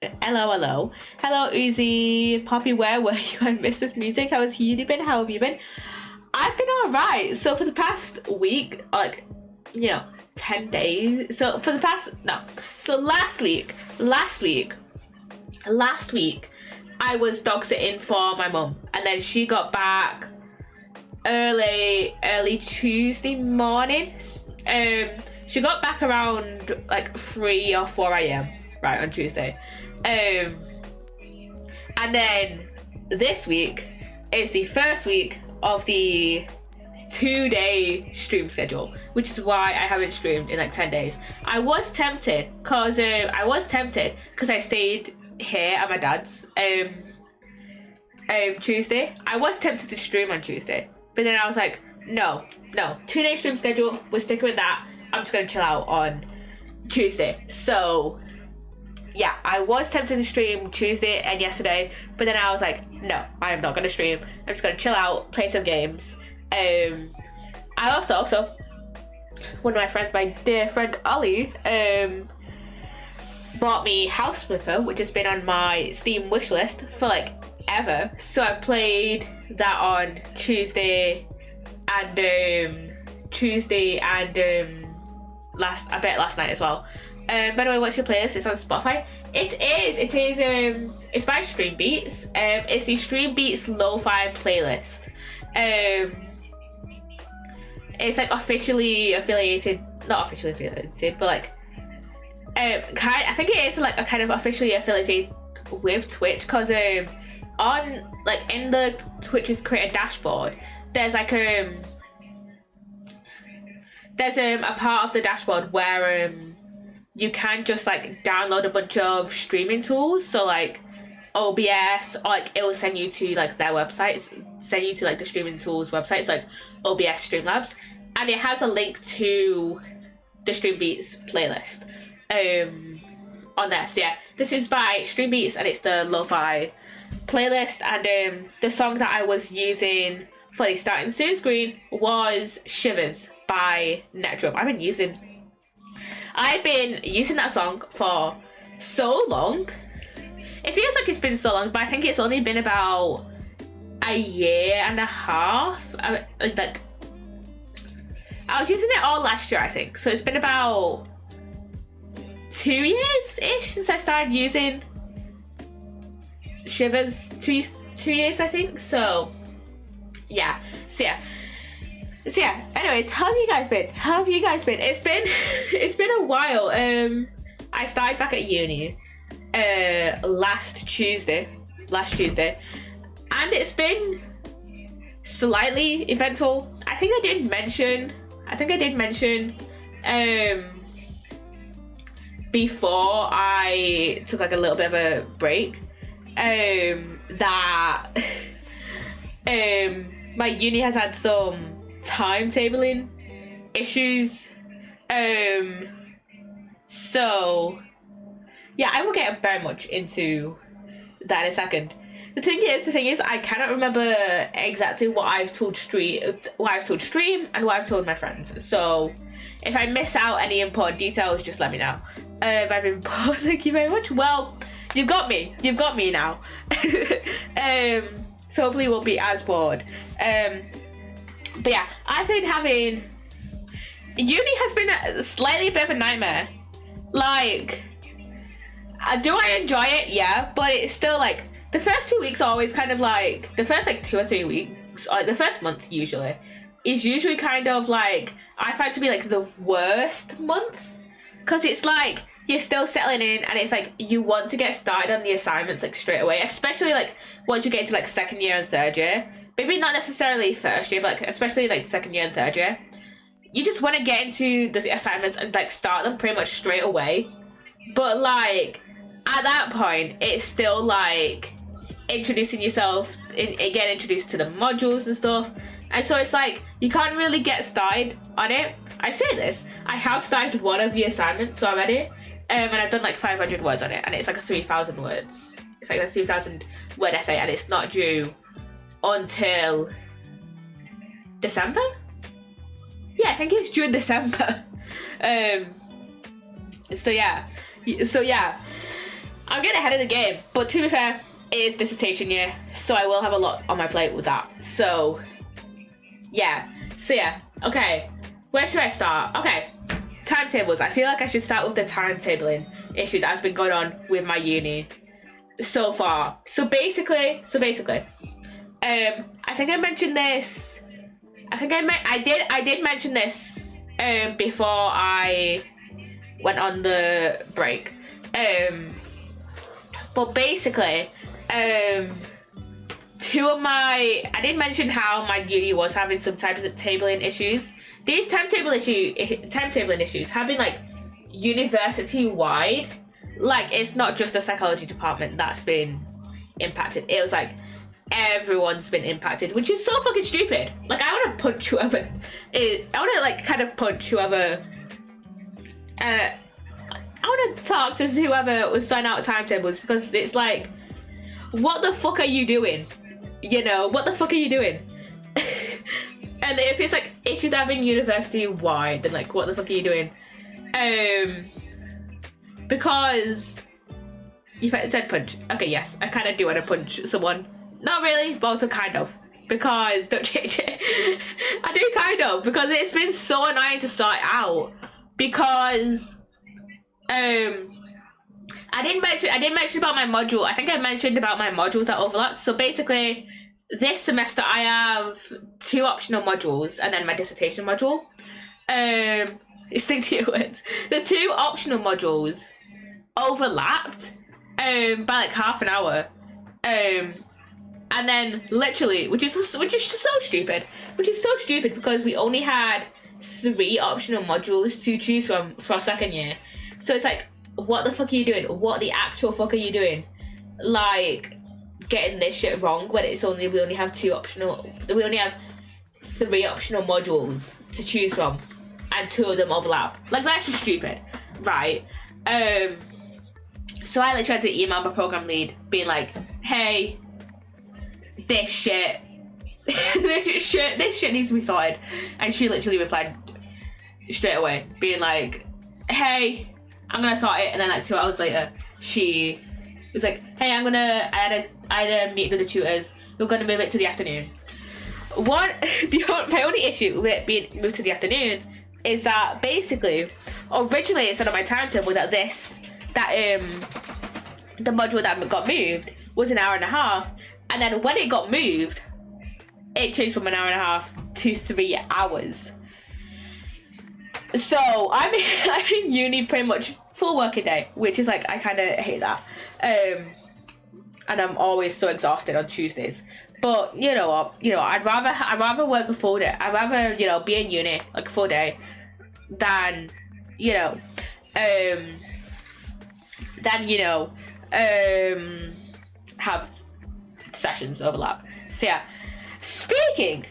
Hello, hello. Hello, Uzi. Poppy, where were you? I missed this music. How has you been? How have you been? I've been alright. So for the past week, 10 days. So for the past, no. So last week, I was dog sitting for my mum. And then she got back early Tuesday morning. She got back around like 3 or 4 a.m. right on Tuesday. And then this week is the first week of the 2-day stream schedule, which is why I haven't streamed in like 10 days. I was tempted because I stayed here at my dad's Tuesday. I was tempted to stream on Tuesday, but then I was like, no, 2-day stream schedule, we're sticking with that. I'm just gonna chill out on Tuesday. So yeah, I was tempted to stream Tuesday and yesterday, but then I was like, no, I am not going to stream. I'm just going to chill out, play some games. I also, one of my friends, my dear friend Ollie, bought me House Flipper, which has been on my Steam wishlist for like ever. So I played that on Tuesday and last night as well. By the way, what's your playlist? It's on Spotify. It's by Stream Beats. It's the Stream Beats Lo-Fi playlist. It's like officially affiliated, not officially affiliated, but like, I think it is like a kind of officially affiliated with Twitch, because on like in the Twitch's creator dashboard, there's like a part of the dashboard where you can just like download a bunch of streaming tools, so like OBS, or like it'll send you to like their websites, send you to like the streaming tools websites like OBS Streamlabs, and it has a link to the Stream Beats playlist on there. So yeah, this is by Stream Beats and it's the lo-fi playlist, and the song that I was using for the starting soon screen was Shivers by Netdrum. I've been using that song for so long. It feels like it's been so long, but I think it's only been about a year and a half. I was using it all last year, I think. So it's been about 2 years-ish since I started using Shivers. Two years, I think. So yeah. So yeah, anyways, how have you guys been? It's been a while. I started back at uni last Tuesday, and it's been slightly eventful. I think I did mention before I took like a little bit of a break that my uni has had some timetabling issues, so yeah, I will get very much into that in a second. The thing is I cannot remember exactly what I've told stream and what I've told my friends, so if I miss out any important details, just let me know. I've been bored. Thank you very much. Well, you've got me now. So hopefully you won't be as bored. But yeah, I've been having... Uni has been a slightly bit of a nightmare. Like, do I enjoy it? Yeah, but it's still like... The first 2 weeks are always kind of like... The first like 2 or 3 weeks, or like the first month usually, is usually kind of like... I find to be like the worst month. Because it's like, you're still settling in, and it's like, you want to get started on the assignments like straight away. Especially like, once you get into like second year and third year. Maybe not necessarily first year, but like especially like second year and third year. You just want to get into the assignments and like start them pretty much straight away. But like at that point, it's still like introducing yourself, getting introduced to the modules and stuff. And so it's like you can't really get started on it. I say this, I have started one of the assignments already, and I've done like 500 words on it, and it's like a 3,000 words. It's like a 3,000 word essay, and it's not due until December? Yeah, I think it's due in December. So yeah. I'm getting ahead of the game, but to be fair, it is dissertation year, so I will have a lot on my plate with that. So yeah, okay, where should I start? Okay, timetables. I feel like I should start with the timetabling issue that has been going on with my uni so far. So basically, I think I mentioned this. I did mention this before I went on the break. But basically, I did mention how my uni was having some types of tabling issues. These timetabling issues have been like university wide. Like, it's not just the psychology department that's been impacted. It was like everyone's been impacted, which is so fucking stupid. Like, I want to punch whoever. I want to like kind of punch whoever. I want to talk to whoever was signing out timetables, because it's like, what the fuck are you doing? You know, what the fuck are you doing? And if it's like issues that have been university wide, then like, what the fuck are you doing? Because you said punch. Okay, yes, I kind of do want to punch someone. Not really, but also kind of. Because, don't change it. I do kind of, because it's been so annoying to sort out. Because, I did mention about my module. I think I mentioned about my modules that overlap. So basically, this semester I have 2 optional modules and then my dissertation module. Stick to your words. The 2 optional modules overlapped by like half an hour. And then literally, which is so stupid. Which is so stupid because we only had 3 optional modules to choose from for our second year. So it's like, what the fuck are you doing? What the actual fuck are you doing? Like, getting this shit wrong when we only have 3 optional modules to choose from, and 2 of them overlap. Like, that's just stupid, right? So I tried to email my program lead, being like, hey, this shit needs to be sorted. And she literally replied straight away, being like, hey, I'm gonna sort it. And then like 2 hours later, she was like, hey, I had a meeting with the tutors, we're gonna move it to the afternoon. My only issue with it being moved to the afternoon is that basically, originally it said on my timetable that the module that got moved was an hour and a half, and then when it got moved, it changed from an hour and a half to 3 hours. So I'm in uni pretty much full working day, which is like, I kind of hate that. And I'm always so exhausted on Tuesdays. But you know what? I'd rather work a full day. I'd rather be in uni like a full day than have sessions overlap. So yeah. Speaking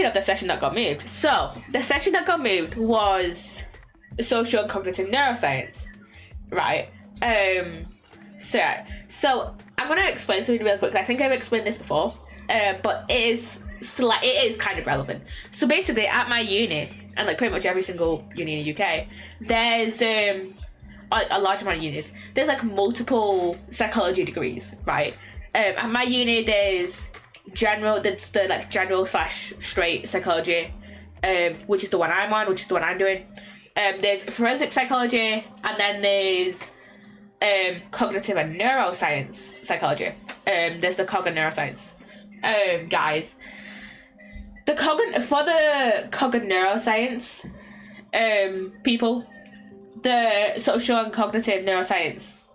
of the session that got moved, so the session that got moved was social and cognitive neuroscience, right? So I'm gonna explain something real quick. I think I've explained this before, but it is kind of relevant. So basically, at my uni, and like pretty much every single uni in the UK, there's a large amount of unis. There's like multiple psychology degrees, right? At my uni, there's the like general / straight psychology, which is the one I'm on, which is the one I'm doing. There's forensic psychology, and then there's cognitive and neuroscience psychology. There's the cog and neuroscience. Guys, for the cog and neuroscience people, the social and cognitive neuroscience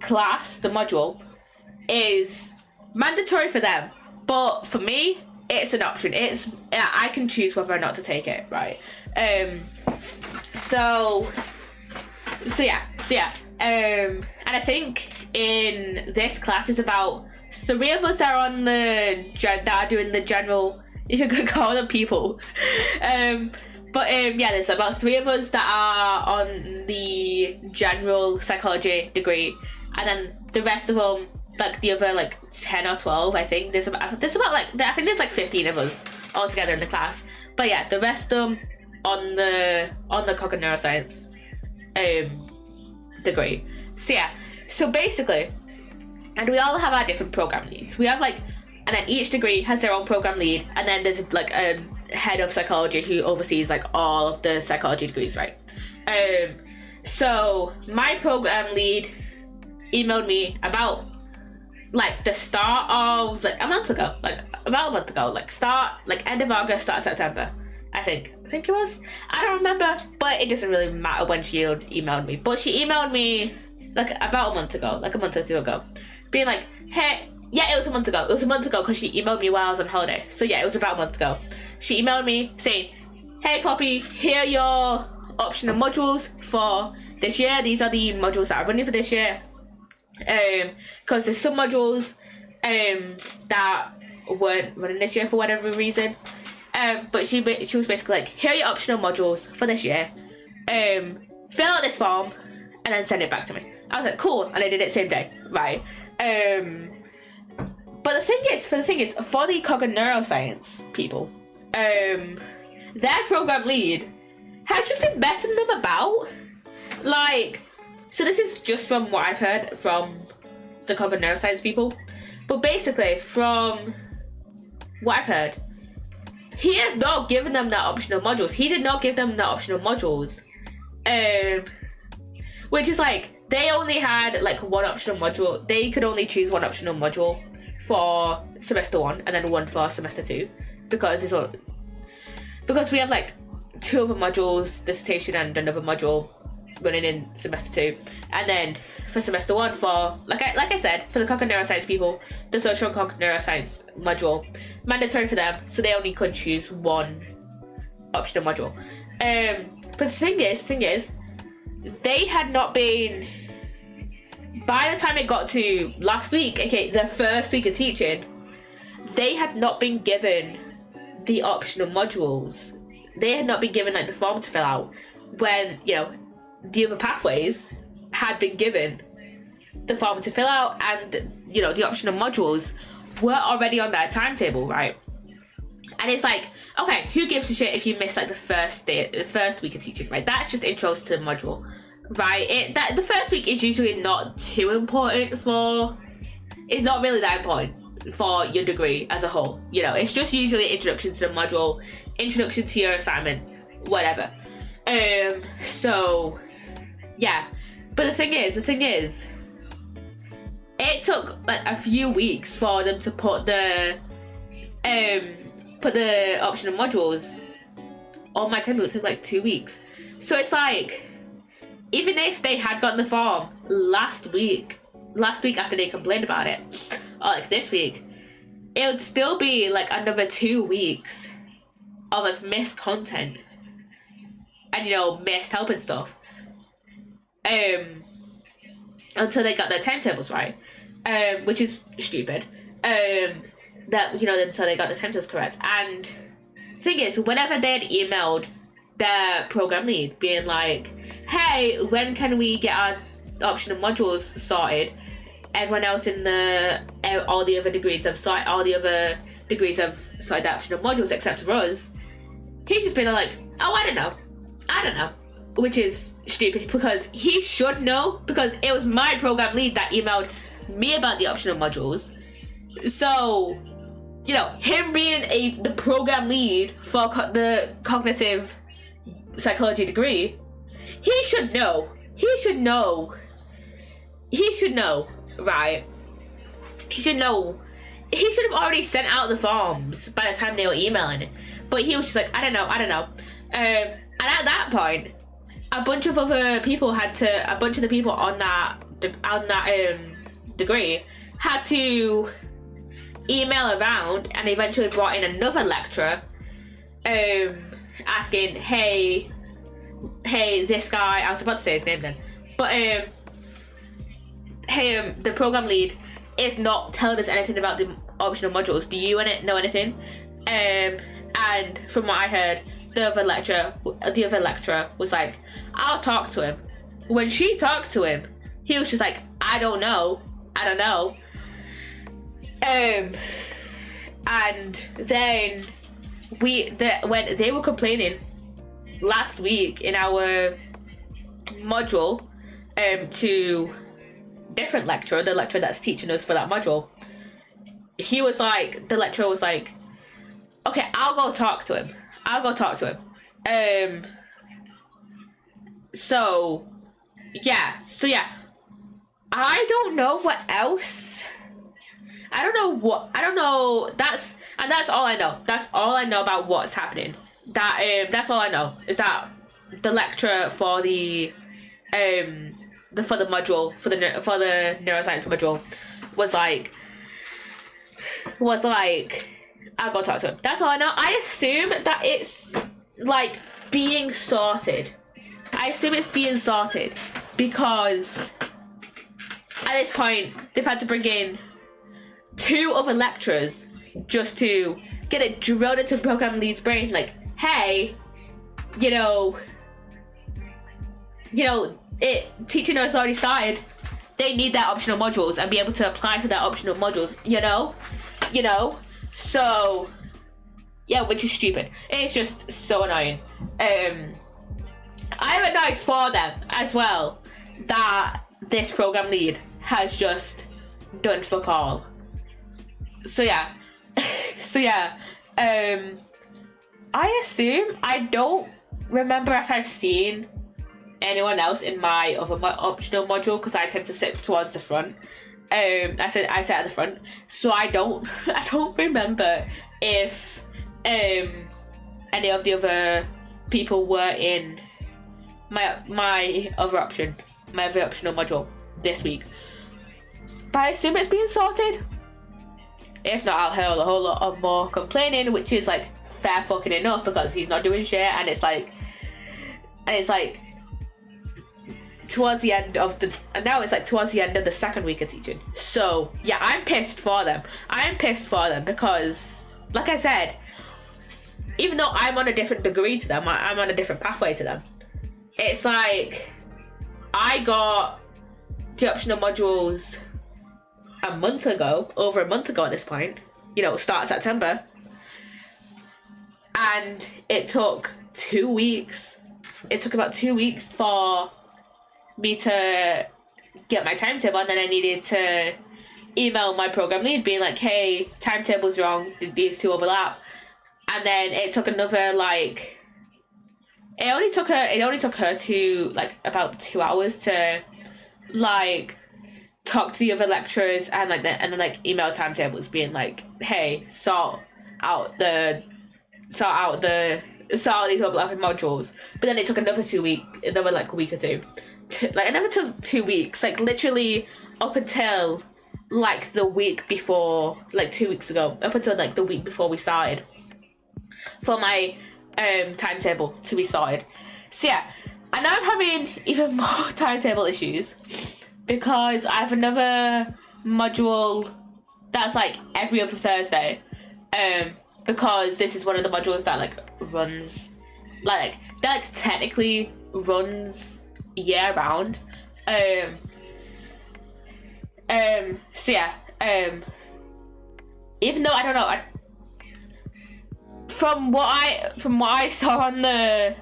class, the module, is mandatory for them, but for me, it's an option. I can choose whether or not to take it, right? So yeah. And I think in this class, it's about 3 of us that are doing the general, if you could call them people. There's about 3 of us that are on the general psychology degree, and then the rest of them, like the other like 10 or 12, I think there's about I think there's like 15 of us all together in the class. But yeah, the rest of them on the cog and neuroscience degree. So yeah, So basically, and we all have our different program leads. We have like, and then each degree has their own program lead, and then there's like a head of psychology who oversees like all of the psychology degrees, right? So my program lead emailed me about like the start of like about a month ago, like end of August, start of September. I think it was. I don't remember, but it doesn't really matter when she emailed me. But she emailed me like about a month ago, like a month or two ago, being like, hey, yeah, it was a month ago. It was a month ago because she emailed me while I was on holiday. So yeah, it was about a month ago. She emailed me saying, hey Poppy, here are your optional modules for this year. These are the modules that are running for this year. Because there's some modules that weren't running this year for whatever reason. But she was basically like, here are your optional modules for this year. Fill out this form and then send it back to me. I was like, cool, and I did it same day, right? But the thing is, for the cognitive neuroscience people, their program lead has just been messing them about. Like, so this is just from what I've heard from the cognitive neuroscience people. But basically, from what I've heard, he has not given them that optional modules. He did not give them the optional modules. Which is like, they only had like one optional module. They could only choose one optional module for semester 1 and then one for semester 2. Because we have like 2 other modules, dissertation and another module running in semester 2. And then for semester 1, for like I said, for the cognitive neuroscience people, the social and cognitive neuroscience module, mandatory for them, so they only could choose one optional module. But the thing is, they had not been, by the time it got to last week, okay, the first week of teaching, they had not been given the optional modules. They had not been given like the form to fill out, when, you know, the other pathways had been given the form to fill out, and, you know, the optional modules were already on their timetable, right? And it's like, okay, who gives a shit if you miss like the first week of teaching, right? That's just intros to the module, right? The first week is usually not too important it's not really that important for your degree as a whole. You know, it's just usually introduction to the module, introduction to your assignment, whatever. So yeah, but the thing is, it took like a few weeks for them to put the optional modules on my timetable. It took like 2 weeks. So it's like, even if they had gotten the form last week after they complained about it, or like this week, it would still be like another 2 weeks of like missed content and, you know, missed help and stuff, until they got their timetables right, which is stupid. That, you know, until they got the timetables correct. And the thing is, whenever they had emailed their program lead being like, hey, when can we get our optional modules sorted, everyone else in all the other degrees have sorted the optional modules except for us, he's just been like, oh, I don't know, which is stupid, because he should know, because it was my program lead that emailed me about the optional modules. So, you know, him being the program lead for the cognitive psychology degree, he should know, right? He should have already sent out the forms by the time they were emailing it. But he was just like, I don't know. And at that point, a bunch of the people on that degree had to email around, and eventually brought in another lecturer, asking, hey, this guy, I was about to say his name then, but hey, the program lead is not telling us anything about the optional modules. Do you know anything? And from what I heard, the other lecturer was like, I'll talk to him. When she talked to him, he was just like, I don't know. And then when they were complaining last week in our module, to different lecturer, the lecturer that's teaching us for that module, the lecturer was like, okay, I'll go talk to him. So yeah. I don't know what else. I don't know. That's all I know. That's all I know about what's happening. That's all I know is that the lecturer for the module for the neuroscience module was like I'll go talk to him. That's all I know. I assume that it's like being sorted. Because at this point they've had to bring in 2 other lecturers just to get it drilled into program lead's brain, like, hey, teaching has already started. They need their optional modules and be able to apply for their optional modules, So yeah, which is stupid. It's just so annoying. I'm annoyed for them as well that this program lead has just done fuck all. So yeah. I assume, I don't remember if I've seen anyone else in my other optional module, because I tend to sit towards the front. I sit at the front, so I don't remember if any of the other people were in my other optional module this week. But I assume it's being sorted. If not, I'll hear a whole lot of more complaining, which is like fair fucking enough, because he's not doing shit, and it's like towards the end of the second week of teaching. So yeah, I'm pissed for them because, like I said, even though I'm on a different degree to them, I'm on a different pathway to them. It's like I got the optional modules over a month ago at this point, start of September, and it took 2 weeks. It took about 2 weeks for me to get my timetable, and then I needed to email my program lead being like, hey, timetable's wrong, these 2 overlap. And then it took another it only took her to about 2 hours to talk to the other lecturers and then email timetables being like, hey, sort out these overlapping modules. But then it took another 2 weeks, another a week or two. It never took 2 weeks, literally up until the week before, 2 weeks ago, up until the week before we started, for my timetable to be sorted. So yeah, and now I'm having even more timetable issues because I have another module that's every other Thursday, because this is one of the modules that runs that technically runs year round. So yeah, even though I don't know, from what I saw on the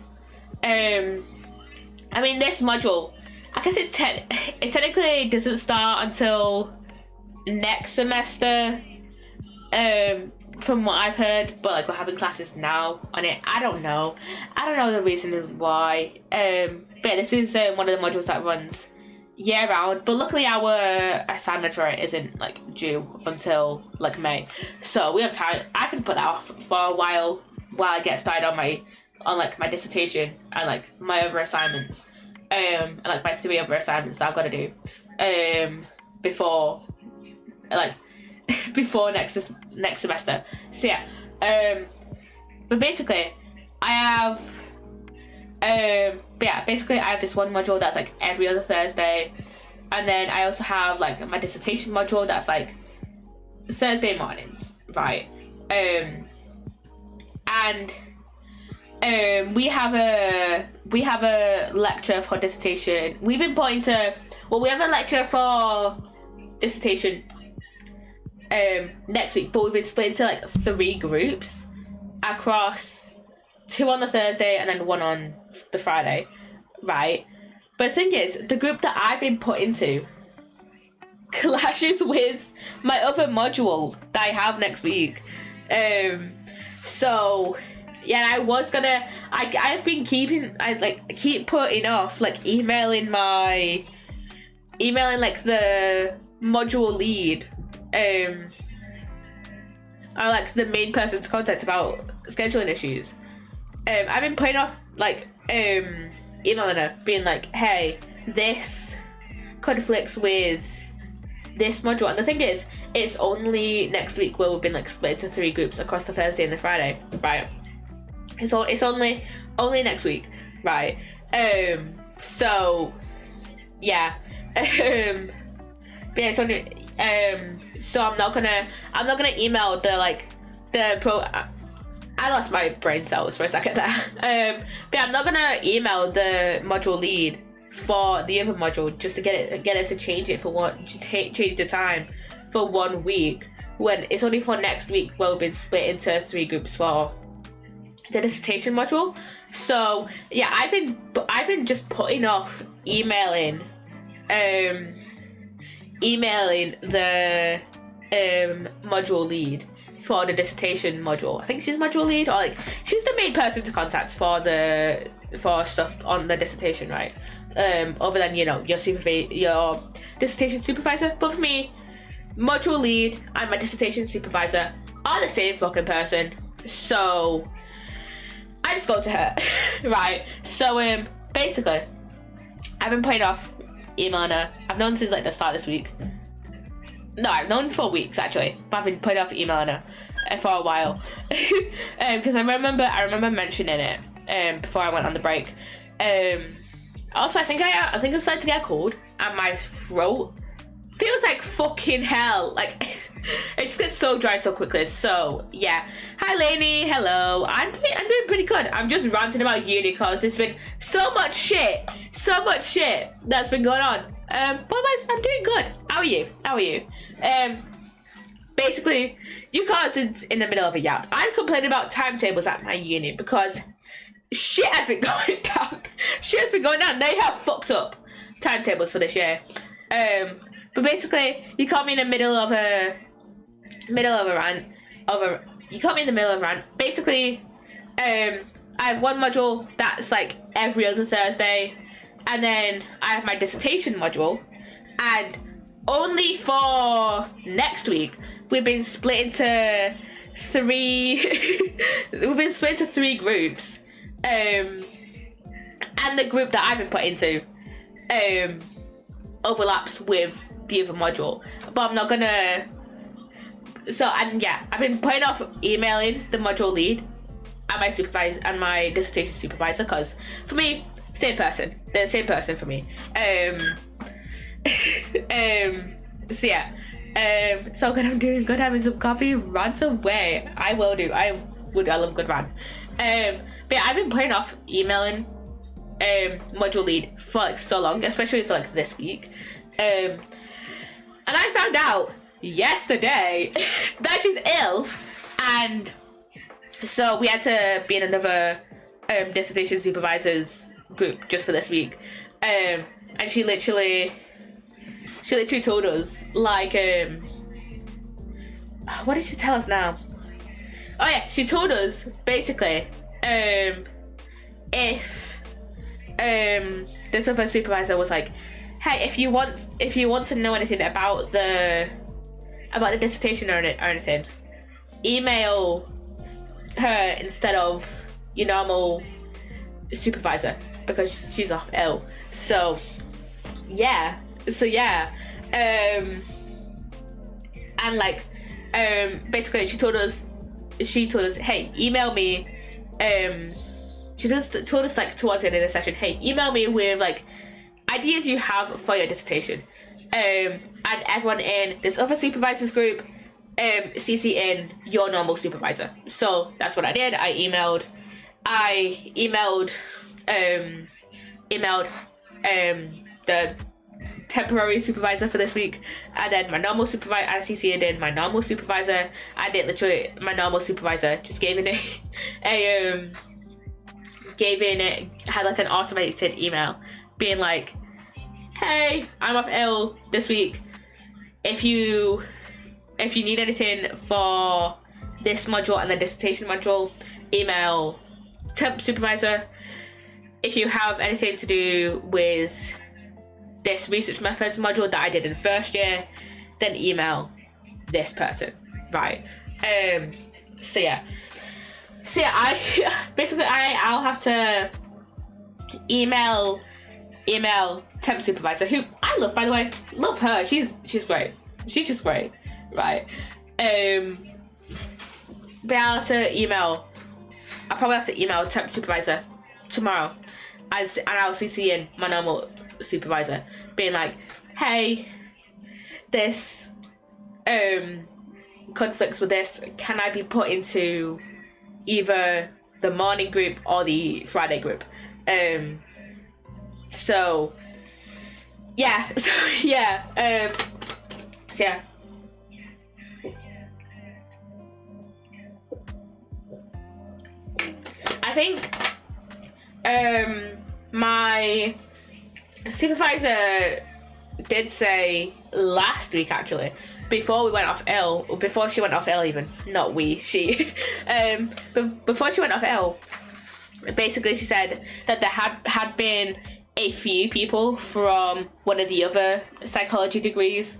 this module, I guess it technically doesn't start until next semester, from what I've heard, but we're having classes now on it. I don't know the reason why, but this is one of the modules that runs year round, but luckily our assignment for it isn't due until May, so we have time. I can put that off for a while I get started on my dissertation and my other assignments, and my 3 other assignments that I've got to do before before next semester. So yeah, but basically I have I have this one module that's every other Thursday, and then I also have my dissertation module that's Thursday mornings, right? And we have a lecture for dissertation. We have a lecture for dissertation next week, but we've been split into 3 groups across 2 on the Thursday and then 1 on the Friday, right? But the thing is, the group that I've been put into clashes with my other module that I have next week. So yeah, I've been keep putting off like emailing like the module lead, or like the main person to contact about scheduling issues. I've been putting off like emailing her, being like, hey, this conflicts with this module. And the thing is, it's only next week where we've been like split into 3 groups across the Thursday and the Friday, right? It's only next week, right? So yeah. But yeah, it's only so I'm not gonna email I lost my brain cells for a second there. But I'm not gonna email the module lead for the other module just to get it to change it for change the time for 1 week when it's only for next week where we've been split into 3 groups for the dissertation module. So yeah, I've been just putting off emailing the module lead for the dissertation module. I think she's module lead, or like she's the main person to contact for stuff on the dissertation, right? Other than your dissertation supervisor. But for me, module lead and my dissertation supervisor are the same fucking person, so I just go to her. Right? So basically, I've been putting off emailing her. I've known since like the start of this week. No, I've known for weeks actually, but I've been putting off emailing her for a while. Because I remember mentioning it before I went on the break. Also, I think I'm starting to get a cold, and my throat feels like fucking hell. Like it just gets so dry so quickly. So yeah. Hi Lainey, hello. I'm doing pretty good. I'm just ranting about uni because there's been so much shit that's been going on. But otherwise, I'm doing good. How are you? Basically, you guys is in the middle of a yap. I'm complaining about timetables at my uni because shit has been going down. They have fucked up timetables for this year. But basically, you caught me in the middle of a rant. You caught me in the middle of a rant. Basically, I have one module that's like every other Thursday, and then I have my dissertation module, and only for next week we've been split into 3 groups, and the group that I've been put into overlaps with the other module, but I'm not gonna. So and yeah, I've been putting off emailing the module lead and my supervisor and my dissertation supervisor because for me, they're the same person for me. So yeah, so good. I'm doing good. Having some coffee. Rant away. I will do. I love good rant. But yeah, I've been putting off emailing module lead for like so long, especially for like this week. And I found out yesterday that she's ill, and so we had to be in another dissertation supervisor's group just for this week. And she literally told us like what did she tell us now? Oh yeah, she told us basically if this other supervisor was like, hey, if you want to know anything about the dissertation or anything, email her instead of your normal supervisor because she's off ill. So yeah, and like basically she told us, hey, email me. She just told us like towards the end of the session, hey, email me with like ideas you have for your dissertation. And everyone in this other supervisors group, CC in your normal supervisor. So that's what I did. I emailed the temporary supervisor for this week, and then my normal supervisor. I CC'd in my normal supervisor, and it literally my normal supervisor just gave in had like an automated email being like, hey, I'm off ill this week. if you need anything for this module and the dissertation module, email temp supervisor. If you have anything to do with this research methods module that I did in first year, then email this person, right? So yeah, I'll have to email temp supervisor, who I love, by the way. Love her. She's great. She's just great, right? I'll probably have to email temp supervisor tomorrow, and I'll CC in my normal supervisor, being like, hey, this conflicts with this. Can I be put into either the morning group or the Friday group? So yeah. I think my supervisor did say last week, actually, before she went off ill, even, not we, she, but before she went off ill, basically she said that there had been a few people from one of the other psychology degrees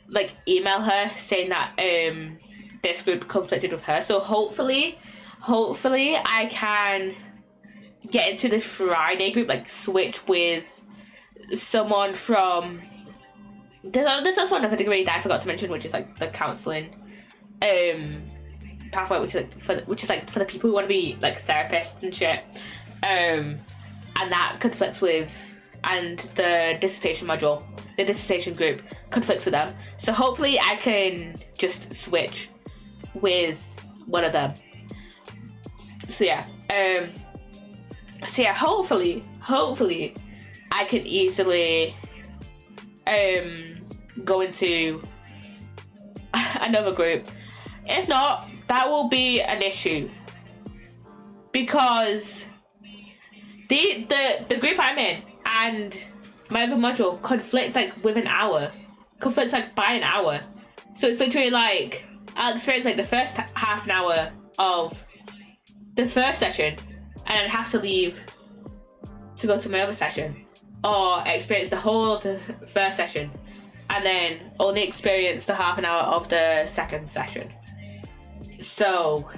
like email her saying that this group conflicted with her. So hopefully I can get into the Friday group, like switch with someone from there's also another degree that I forgot to mention, which is like the counselling pathway, which is like for the people who want to be like therapists and shit, and that conflicts with, and the dissertation module, the dissertation group conflicts with them. So hopefully I can just switch with one of them. So yeah, hopefully I can easily go into another group. If not, that will be an issue, because the group I'm in and my other module conflicts like by an hour. So it's literally like I'll experience like the first half an hour of the first session and then have to leave to go to my other session, or experience the whole of the first session and then only experience the half an hour of the second session. So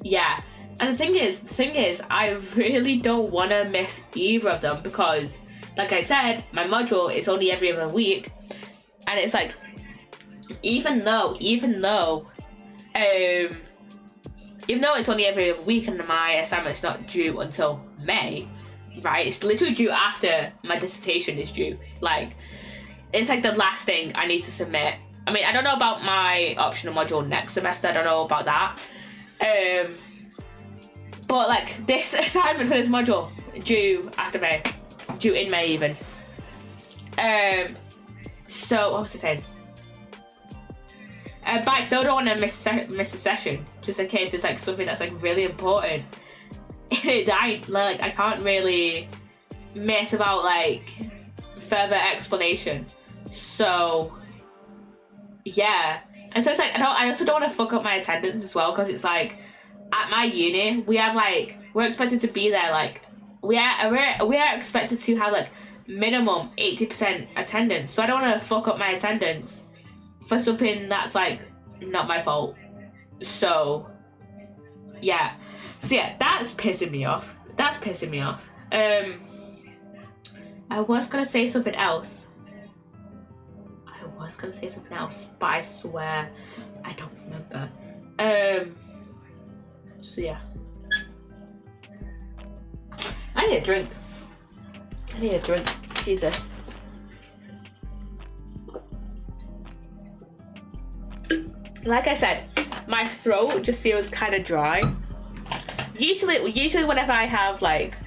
yeah, and the thing is I really don't want to miss either of them, because like I said, my module is only every other week, and it's like even though it's only every other week and my assignment's not due until May, right? It's literally due after my dissertation is due. Like, it's like the last thing I need to submit. I mean, I don't know about my optional module next semester. I don't know about that. But like this assignment for this module due after May, due in May even. So what was I saying? But I still don't want to miss a session, just in case it's like something that's like really important that I can't really miss about like further explanation. So yeah, and so it's like I also don't want to fuck up my attendance as well, because it's like at my uni we're expected to be there, like we are expected to have like minimum 80% attendance. So I don't want to fuck up my attendance for something that's like not my fault. So yeah, that's pissing me off. I was gonna say something else, but I swear I don't remember. So yeah, I need a drink. Jesus. Like I said, my throat just feels kind of dry. Usually whenever I have like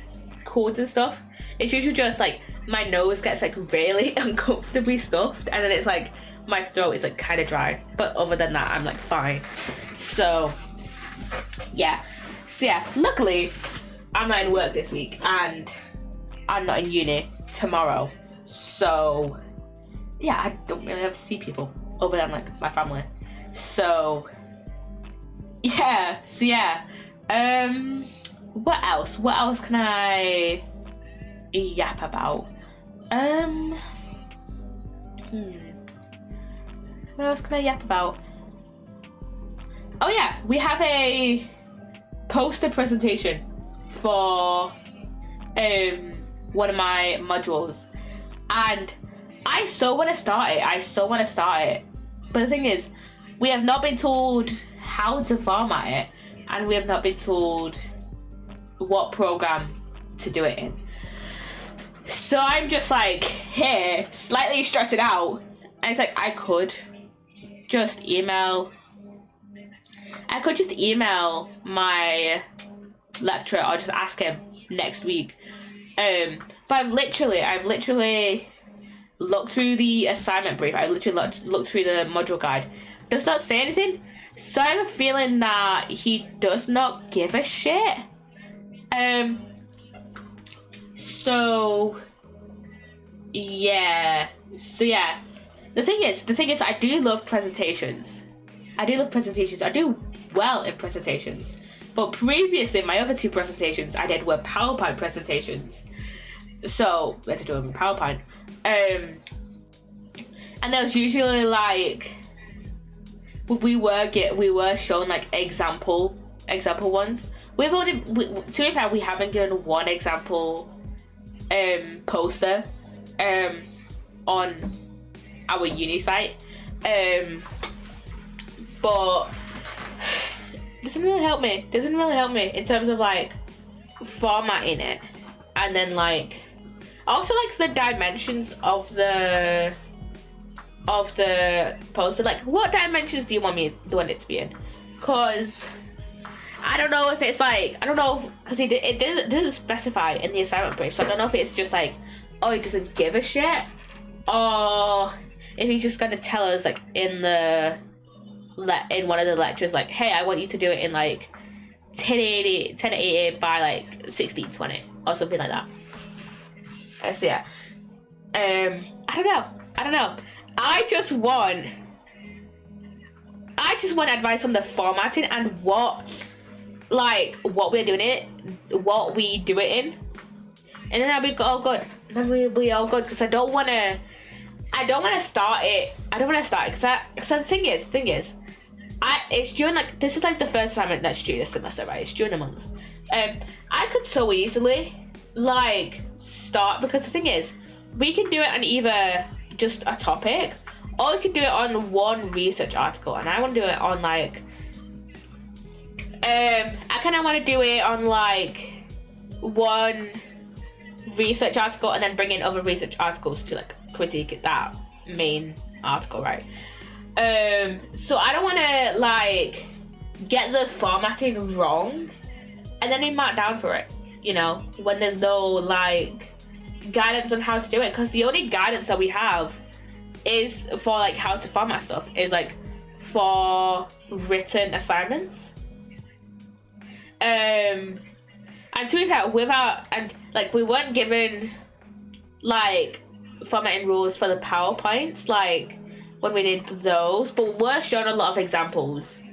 colds and stuff, it's usually just like my nose gets like really uncomfortably stuffed, and then it's like my throat is like kind of dry. But other than that, I'm like fine. So yeah, luckily I'm not in work this week and I'm not in uni tomorrow. So yeah, I don't really have to see people other than like my family. So yeah, what else? What else can I yap about? What else can I yap about? Oh yeah, we have a poster presentation for one of my modules, and I so want to start it. But the thing is, we have not been told how to format it, and we have not been told what program to do it in. So I'm just like here, slightly stressing out, and it's like I could just email my lecturer or just ask him next week. But I've literally looked through the assignment brief. I literally looked through the module guide. Does not say anything. So I have a feeling that he does not give a shit. So yeah. The thing is, I do love presentations. I do well in presentations. But previously, my other two presentations I did were PowerPoint presentations. So we had to do them in PowerPoint. And there was usually like we were shown like example ones. To be fair, we haven't given one example poster on our uni site, but doesn't really help me in terms of like formatting it, and then like also like the dimensions of the poster. Like, what dimensions do you want it to be in? Cause I don't know if it's like, because it doesn't specify in the assignment brief, so I don't know if it's just like, oh, he doesn't give a shit, or if he's just gonna tell us like in one of the lectures, like, hey, I want you to do it in like 1080 by like 1620 or something like that. So yeah, I don't know. I just want advice on the formatting and what we do it in, and then I'll be all good. Then we'll be all good, because I don't want to start it because the thing is it's during like, this is like the first assignment that's due this semester, right? It's during a month. I could so easily like start, because the thing is, we can do it on either just a topic, or we could do it on one research article, and I want to do it on like I kind of want to do it on like one research article and then bring in other research articles to like critique that main article, right? So I don't want to like get the formatting wrong and then be marked down for it, you know, when there's no like guidance on how to do it, because the only guidance that we have is for like how to format stuff is like for written assignments. And to be fair, we weren't given like formatting rules for the PowerPoints like when we did those, but we were shown a lot of examples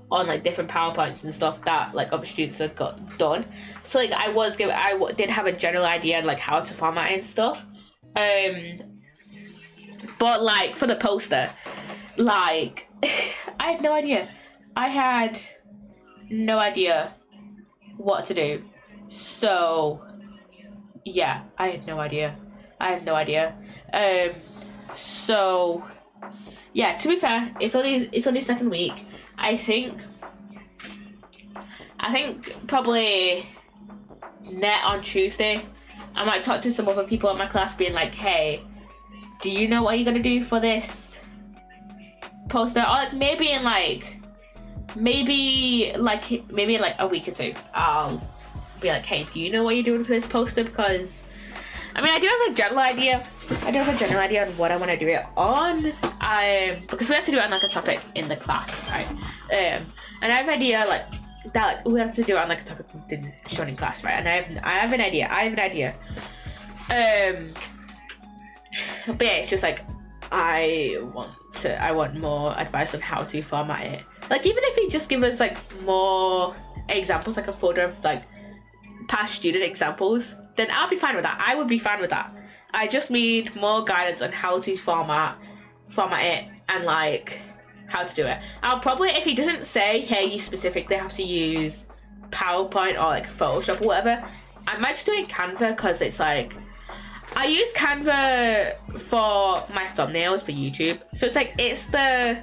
on like different PowerPoints and stuff that like other students had got done. So like I did have a general idea on like how to format and stuff. But like for the poster, like I had no idea what to do. So yeah, I have no idea. So yeah, to be fair, it's only second week. I think probably on Tuesday I might talk to some other people in my class, being like, hey, do you know what you're gonna do for this poster? Or like maybe in like a week or two, I'll be like, hey, do you know what you're doing for this poster? Because I mean, I do have a general idea on what I want to do it on. Because we have to do it on like a topic in the class, right? And I have an idea like that we have to do it on like a topic shown in class, right? And I have an idea. But yeah, it's just like I want more advice on how to format it. Like, even if he just give us like more examples, like a folder of like past student examples, then I'll be fine with that. I would be fine with that. I just need more guidance on how to format it and like how to do it. I'll probably, if he doesn't say, hey, you specifically have to use PowerPoint or like Photoshop or whatever, I might just do it in Canva, because it's like, I use Canva for my thumbnails for YouTube. So it's like, it's the,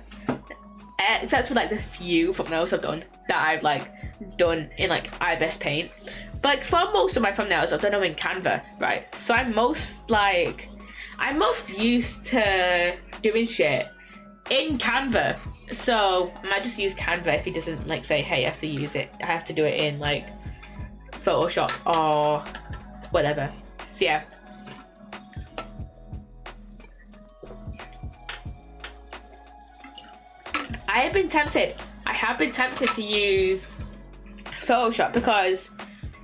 except for like the few thumbnails I've done that I've like done in like iBest Paint. But like, for most of my thumbnails, I've done them in Canva, right? So I'm most used to doing shit in Canva. So I might just use Canva if he doesn't like say, hey, I have to do it in like Photoshop or whatever. So yeah. I have been tempted to use Photoshop, because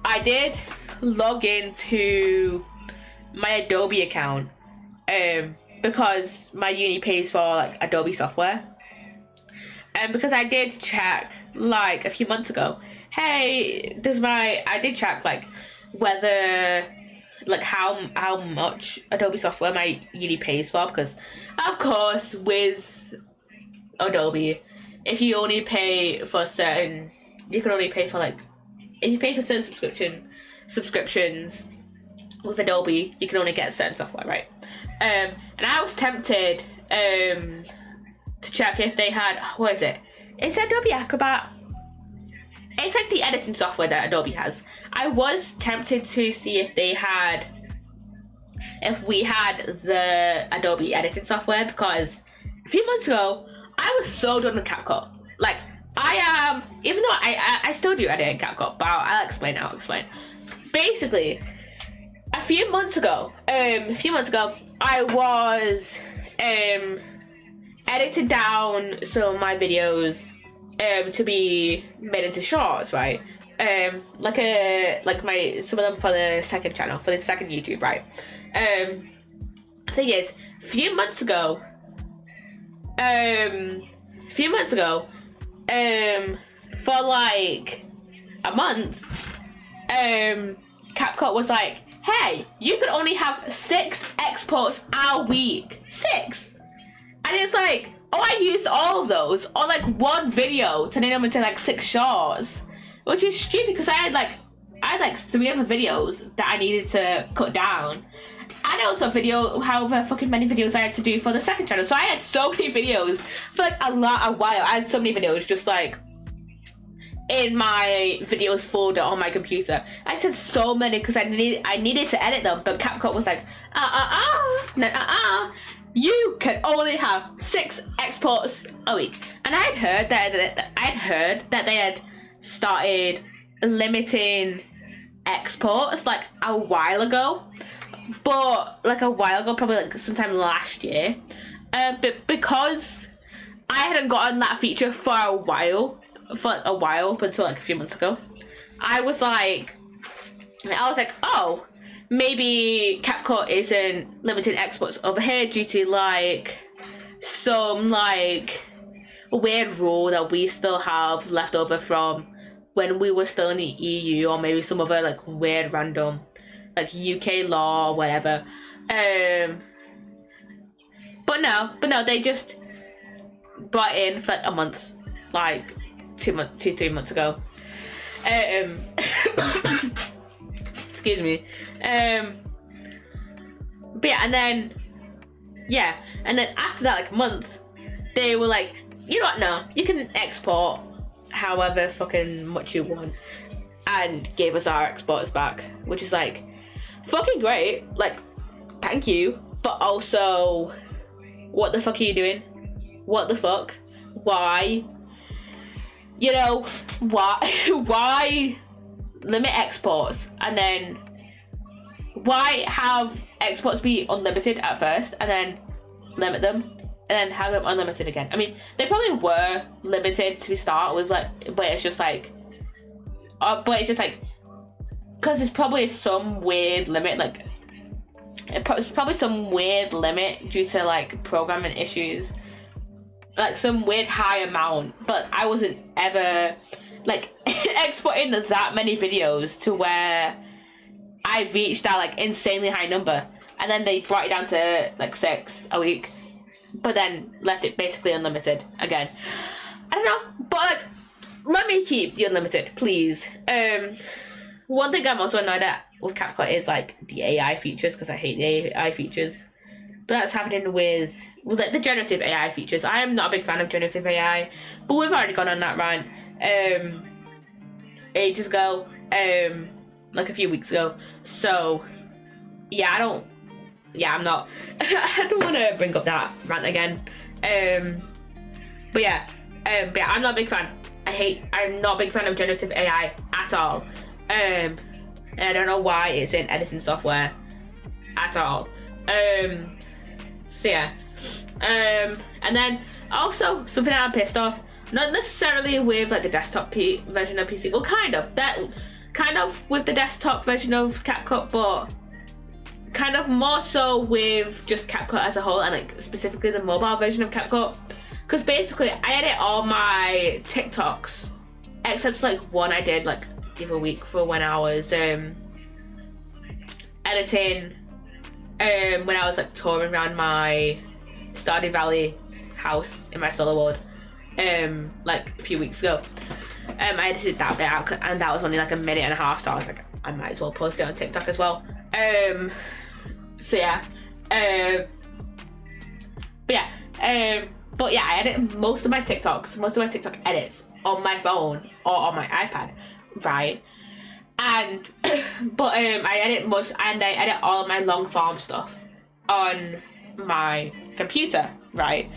I did log into my Adobe account because my uni pays for like Adobe software, and because I did check like a few months ago, hey, I did check like whether like how much Adobe software my uni pays for, because of course with Adobe, if you only pay for certain, you can only pay for like, if you pay for certain subscriptions with Adobe, you can only get certain software, right? And I was tempted to check if they had, what is it? It's Adobe Acrobat. It's like the editing software that Adobe has. I was tempted to see if we had the Adobe editing software, because a few months ago, I was so done with CapCut. Like, I am, even though I still do edit in CapCut, but I'll explain. Basically, a few months ago, I was edited down some of my videos to be made into shorts, right? Some of them for the second channel, for the second YouTube, right? Thing is, a few months ago, for like a month, CapCut was like, hey, you could only have 6 exports a week. 6! And it's like, oh, I used all of those on like one video, turning them into like 6 shorts, which is stupid, because I had like 3 other videos that I needed to cut down. And also however fucking many videos I had to do for the second channel. So I had so many videos for like a while. I had so many videos just like in my videos folder on my computer. I had so many because I needed to edit them, but CapCut was like, you can only have 6 exports a week. And I had heard that they had started limiting exports like a while ago. But like a while ago, probably like sometime last year, but because I hadn't gotten that feature for a while, up until like a few months ago, I was like, oh, maybe CapCut isn't limiting exports over here due to like some like weird rule that we still have left over from when we were still in the EU, or maybe some other like weird random like UK law or whatever. But no, they just brought in for like a month, like 3 months ago. Excuse me. But yeah, and then after that like month, they were like, you know what, no, you can export however fucking much you want, and gave us our exports back, which is like fucking great, like, thank you, but also, what the fuck are you doing? What the fuck? Why? You know, why limit exports, and then why have exports be unlimited at first, and then limit them, and then have them unlimited again? I mean, they probably were limited to start with, like, but it's just like, because there's probably some weird limit, like, It's probably some weird limit due to like programming issues, like some weird high amount, but I wasn't ever like exporting that many videos to where I reached that like insanely high number, and then they brought it down to like 6 a week, but then left it basically unlimited again. I don't know, but like, let me keep the unlimited, please. One thing I'm also annoyed at with CapCut is like the AI features, because I hate the AI features. But that's happening with like the generative AI features. I am not a big fan of generative AI, but we've already gone on that rant ages ago, like a few weeks ago. So yeah, I'm not I don't want to bring up that rant again. But yeah, I'm not a big fan. I'm not a big fan of generative AI at all. And I don't know why it's in editing software at all. So yeah. And then also something I'm pissed off, not necessarily with like the desktop version of PC, well kind of with the desktop version of CapCut, but kind of more so with just CapCut as a whole, and like specifically the mobile version of CapCut. Because basically I edit all my TikToks, except like one I did like the other week for when I was editing when I was like touring around my Stardew Valley house in my solo world like a few weeks ago. I edited that bit out, and that was only like a minute and a half, so I was like, I might as well post it on TikTok as well. So yeah. But yeah, I edit most of my TikTok edits on my phone or on my iPad, right? And I edit all of my long form stuff on my computer, right?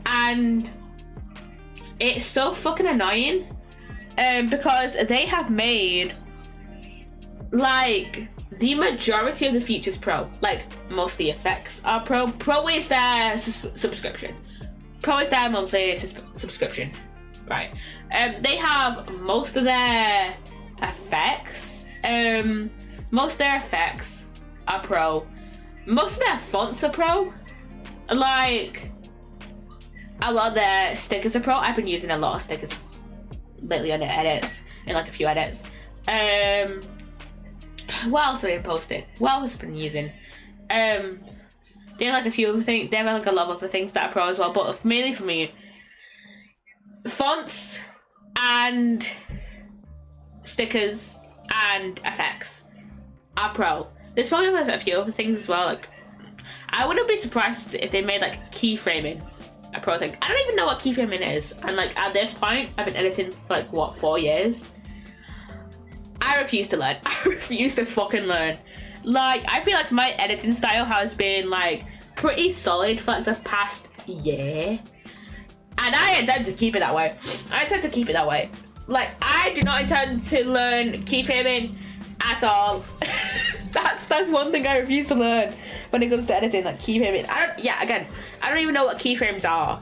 And it's so fucking annoying, because they have made like the majority of the features pro. Like most of the effects are pro. Pro is their subscription. Pro is their monthly subscription, right? They have most of their effects. Most of their effects are pro. Most of their fonts are pro. Like a lot of their stickers are pro. I've been using a lot of stickers lately on the edits, in like a few edits. What else have I been posting? What else have I been using? They have like a few things. They have like a lot of other things that are pro as well, but mainly for me, fonts and stickers and effects are pro. There's probably a few other things as well. Like, I wouldn't be surprised if they made like keyframing a pro thing. I don't even know what keyframing is, and like at this point, I've been editing for like what, 4 years. I refuse to learn. I refuse to fucking learn. Like, I feel like my editing style has been like pretty solid for like the past year, and I intend to keep it that way. Like, I do not intend to learn keyframing at all. That's one thing I refuse to learn when it comes to editing, like keyframing. I don't even know what keyframes are.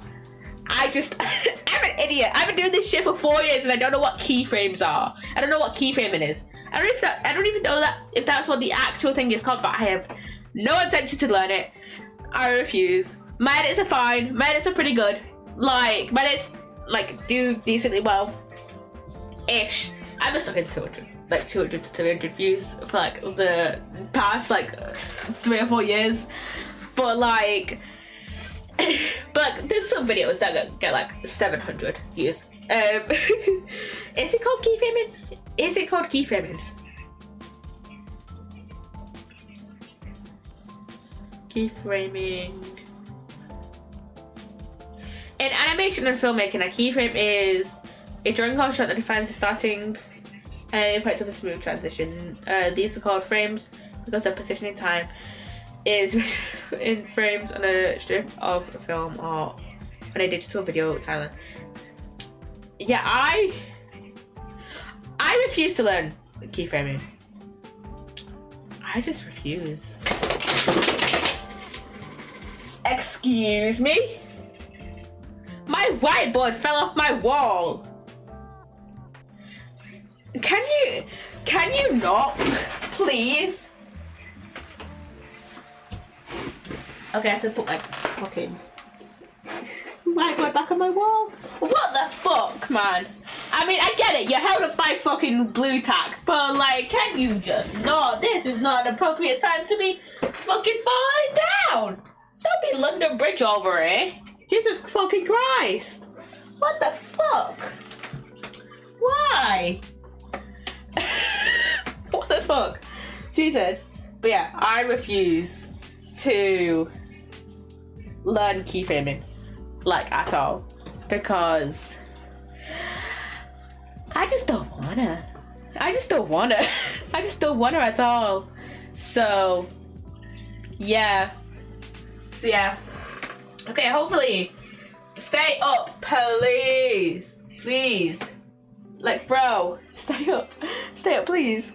I'm an idiot. I've been doing this shit for 4 years and I don't know what keyframes are. I don't know what keyframing is. I don't even know if that's what the actual thing is called, but I have no intention to learn it. I refuse. My edits are fine. My edits are pretty good. Like, my edits like do decently well. Ish. I've been stuck in 200 to 300 views for like the past like 3 or 4 years. But like there's some videos that get like 700 views. Is it called keyframing? Keyframing. In animation and filmmaking, a keyframe is a drawing card shot that defines the starting and ending points of a smooth transition. These are called frames because their position in time is in frames on a strip of film or on a digital video timeline. Yeah, I refuse to learn keyframing. I just refuse. Excuse me? My whiteboard fell off my wall. Can you not, please? Okay, I have to put like fucking my back on my wall. What the fuck, man? I mean, I get it. You're held up by fucking blue tack, but like, can you just no? This is not an appropriate time to be fucking falling down. Don't be London Bridge over it. Jesus fucking Christ! What the fuck? Why? What the fuck? Jesus. But yeah, I refuse to learn keyframing, like, at all, because I just don't wanna. I just don't wanna at all. So yeah. Okay, hopefully stay up, please. Like, bro, stay up, please.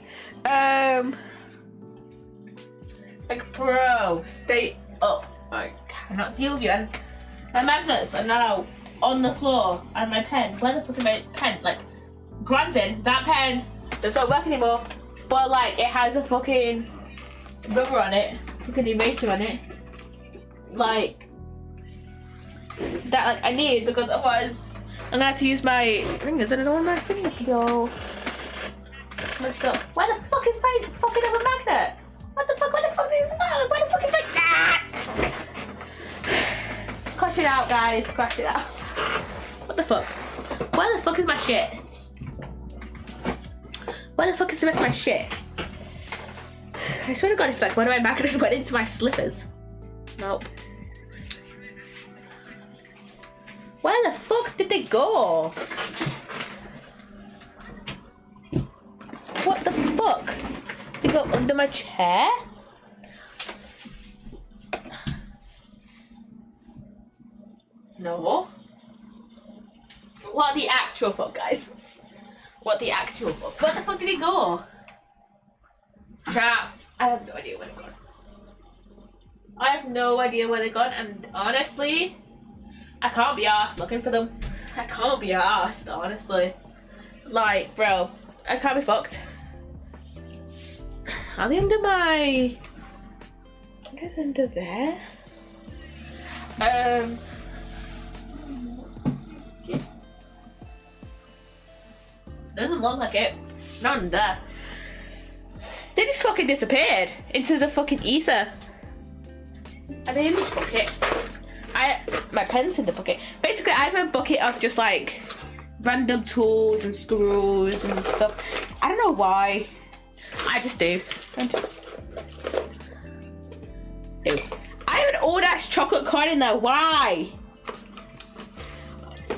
Like, bro, stay up. I cannot deal with you. And my magnets are now on the floor, and my pen. Where the fuck is my pen? Like, granted, that pen does not work anymore, but like, it has a fucking rubber on it, fucking eraser on it, like that. Like, I need, because otherwise I'm gonna have to use my fingers, and I don't want my fingers to go smushed up. Where the fuck is my fucking other magnet? What the fuck? Where the fuck is that? Where the fuck is my... Crush it out, guys. Crush it out. What the fuck? Where the fuck is my shit? Where the fuck is the rest of my shit? I swear to God, it's like one of my magnets went into my slippers. Nope. Where the fuck did they go? What the fuck? They go under my chair? No. What the actual fuck, guys? What the actual fuck? Where the fuck did it go? Chat. I have no idea where it gone. I have no idea where they're gone, and honestly, I can't be arsed looking for them. I can't be arsed, honestly. Like, bro, I can't be fucked. Are they under my... Are they under there? Yeah. Doesn't look like it. Not under there. They just fucking disappeared into the fucking ether. Are they in the bucket? My pen's in the bucket. Basically, I have a bucket of just like random tools and screws and stuff. I don't know why. I just do. Ew. I have an old ass chocolate coin in there. Why?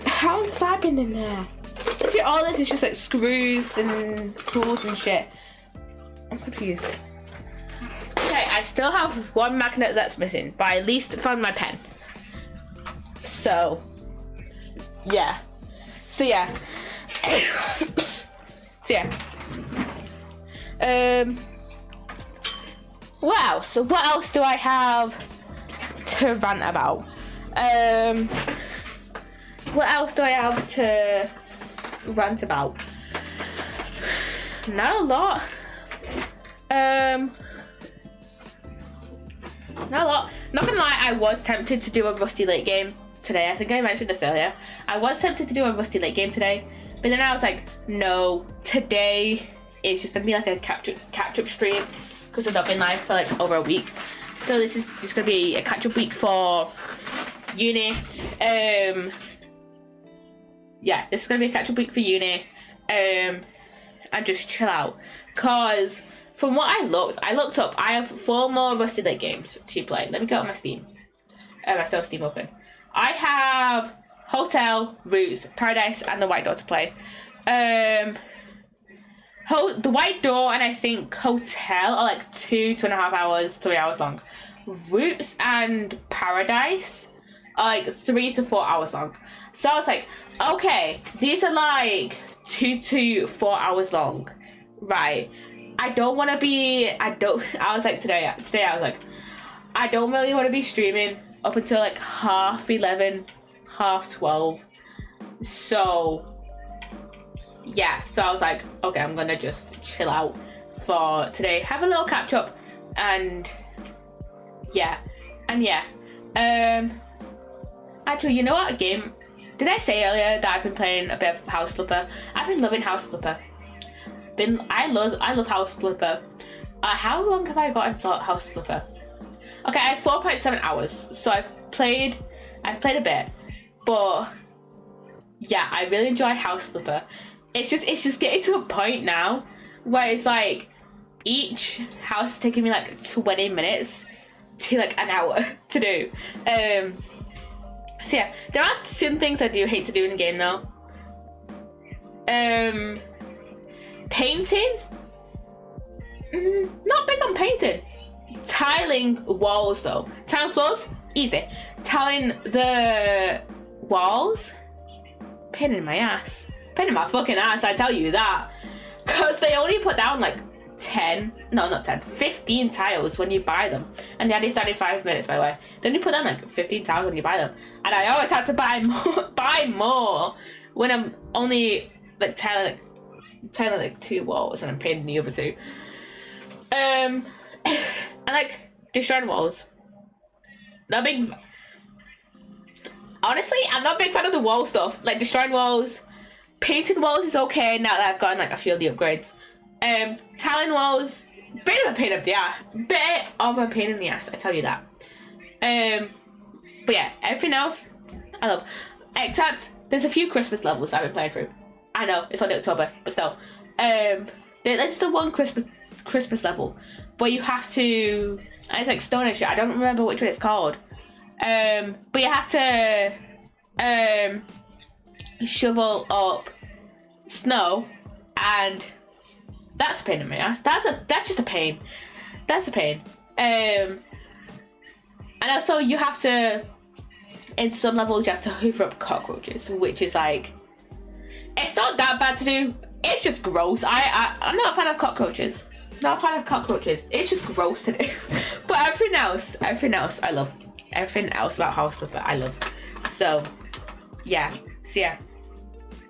How has that been in there? Literally all this is just like screws and tools and shit. I'm confused. Okay, I still have one magnet that's missing, but I at least found my pen. So, yeah. Wow, so what else do I have to rant about? What else do I have to rant about? Not a lot. Not a lot. Not gonna lie, I was tempted to do a Rusty Lake game today. I think I mentioned this earlier. I was tempted to do a Rusty Lake game today, but then I was like, no, today is just gonna be like a catch-up stream because I've not been live for like over a week. So this is just gonna be a catch-up week for uni. Yeah, this is gonna be a catch-up week for uni. And just chill out. Cause from what I looked up, I have 4 more Rusty Lake games to play. Let me go on my Steam. I still have Steam open. I have Hotel, Roots, Paradise, and the White Door to play. The White Door and I think Hotel are like 2.5 hours, 3 hours long. Roots and Paradise are like 3 to 4 hours long. So I was like, okay, these are like 2 to 4 hours long, right? I don't want to be. I was like today. I was like, I don't really want to be streaming up until like 11:30, 12:30. So yeah, so I was like, okay, I'm gonna just chill out for today, have a little catch up, and yeah, And yeah, actually, you know what game? Did I say earlier that I've been playing a bit of House Flipper? I've been loving House Flipper. I love House Flipper. How long have I gotten for House Flipper? Okay, I have 4.7 hours. So I've played a bit, but yeah, I really enjoy House Flipper. It's just getting to a point now where it's like each house is taking me like 20 minutes to like an hour to do. So yeah, there are some things I do hate to do in the game though. Painting. Not big on painting. Tiling walls though. Tiling floors, easy. Tiling the walls, pain in my ass. Pain in my fucking ass, I tell you that. Cause they only put down like 15 tiles when you buy them. And they only started 5 minutes, by the way. They only put down like 15 tiles when you buy them. And I always have to buy more when I'm only like tiling like 2 walls and I'm painting the other 2. And like destroying walls. Honestly, I'm not a big fan of the wall stuff. Like destroying walls, painting walls is okay now that I've gotten like a few of the upgrades. Tiling walls, bit of a pain in the ass, I tell you that. But yeah, everything else I love, except there's a few Christmas levels I've been playing through. I know it's only October, but still. There's the one Christmas level, but you have to. It's like stone and shit. I don't remember which one it's called. But you have to shovel up snow, and that's a pain in my ass. That's just a pain. That's a pain. And also you have to, in some levels you have to hoover up cockroaches, which is like, it's not that bad to do. It's just gross. I'm not a fan of cockroaches. Not a fan of cockroaches. It's just gross to do. But everything else I love. Everything else about House Flipper I love. So yeah.